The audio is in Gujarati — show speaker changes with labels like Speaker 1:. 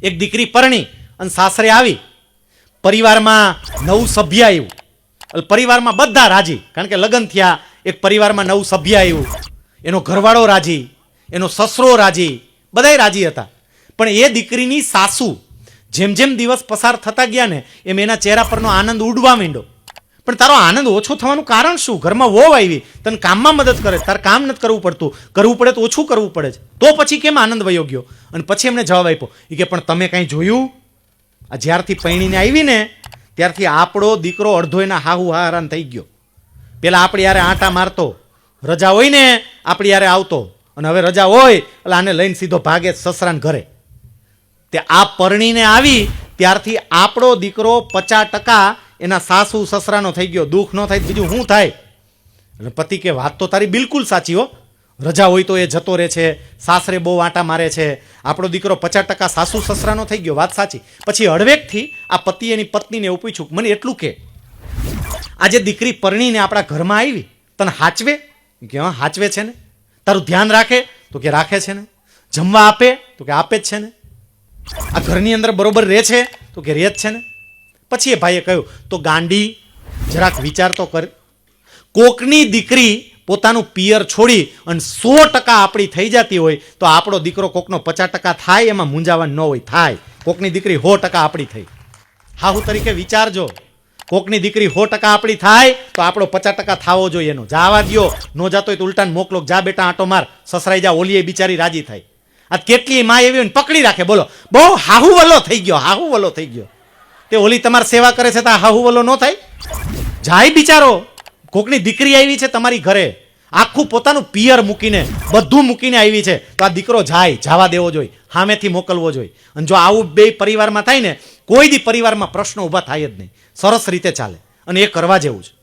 Speaker 1: એક દીકરી પરણી અને સાસરે આવી, પરિવારમાં નવું સભ્ય આવ્યું, પરિવારમાં બધા રાજી, કારણ કે લગ્ન થયા, એક પરિવારમાં નવું સભ્ય આવ્યું, એનો ઘરવાળો રાજી, એનો સસરો રાજી, બધાય રાજી હતા. પણ એ દીકરીની સાસુ જેમ જેમ દિવસ પસાર થતા ગયા ને એમ એના ચહેરા પરનો આનંદ ઉડવા માંડ્યો. પણ તારો આનંદ ઓછો થવાનું કારણ શું? ઘરમાં વહુ આવી, તને કામમાં મદદ કરે, તારે કામ નથી કરવું પડતું, કરવું પડે તો ઓછું કરવું પડે છે, તો પછી કેમ આનંદ વયો ગયો? અને પછી એમને જવાબ આપ્યો કે પણ તમે કાંઈ જોયું? આ જ્યારથી પૈણીને આવી ને ત્યારથી આપણો દીકરો અડધો એના હાહુ હારાન થઈ ગયો. પેલા આપણી યારે આંટા મારતો, રજા હોય ને આપણી યારે આવતો, અને હવે રજા હોય એટલે આને લઈને સીધો ભાગે સસરાને ઘરે. તે આ પરણીને આવી ત્યારથી આપણો દીકરો 50% એના સાસુ સસરાનો થઈ ગયો. દુઃખ ન થાય બીજું શું થાય? એટલે પતિ કે વાત તો તારી બિલકુલ સાચી હો, રજા હોય તો એ જતો રહે છે, સાસરે બહુ આંટા મારે છે, આપણો દીકરો 50% સાસુ સસરાનો થઈ ગયો, વાત સાચી. પછી હળવેકથી આ પતિ એની પત્નીને એવું પૂછ્યું, મને એટલું કે આજે દીકરી પરણીને આપણા ઘરમાં આવી, તને હાચવે? કે હા હાચવે છે ને. તારું ધ્યાન રાખે? તો કે રાખે છે ને. જમવા આપે? તો કે આપે જ છે ને. આ ઘરની અંદર બરોબર રહે છે? તો કે રહે જ છે ને. પછી એ ભાઈએ કહ્યું, તો ગાંડી જરાક વિચાર તો કર, કોકની દીકરી પોતાનું પિયર છોડી અને 100% આપણી થઈ જતી હોય તો આપણો દીકરો કોકનો 50% થાય એમાં મૂંઝાવાનું ન હોય, થાય. કોકની દીકરી 100% આપણી થઈ, હાહુ તરીકે વિચારજો. કોકની દીકરી 100% આપણી થાય તો આપણો 50% થવો જોઈએ. એનો જાવા દ્યો, ન જાતો હોય તો ઉલટાને મોકલો, જા બેટા આંટો માર, સસરાઈ જા, ઓલીએ બિચારી રાજી થાય. આ કેટલી માં એવી હોય ને પકડી રાખે, બોલો બહુ હાહુ વલો થઈ ગયો, હાહુ વલો થઈ ગયો. તે ઓલી તમારી સેવા કરે છે તો આ હાહુ વલો ન થાય? જાય બિચારો, કોકની દીકરી આવી છે તમારી ઘરે, આખું પોતાનું પિયર મૂકીને, બધું મૂકીને આવી છે, તો આ દીકરો જાય, જવા દેવો જોઈએ, સામેથી મોકલવો જોઈએ. અને જો આવું બે પરિવારમાં થાય ને, કોઈ દી પરિવારમાં પ્રશ્નો ઊભા થાય જ નહીં, સરસ રીતે ચાલે, અને એ કરવા જેવું છે.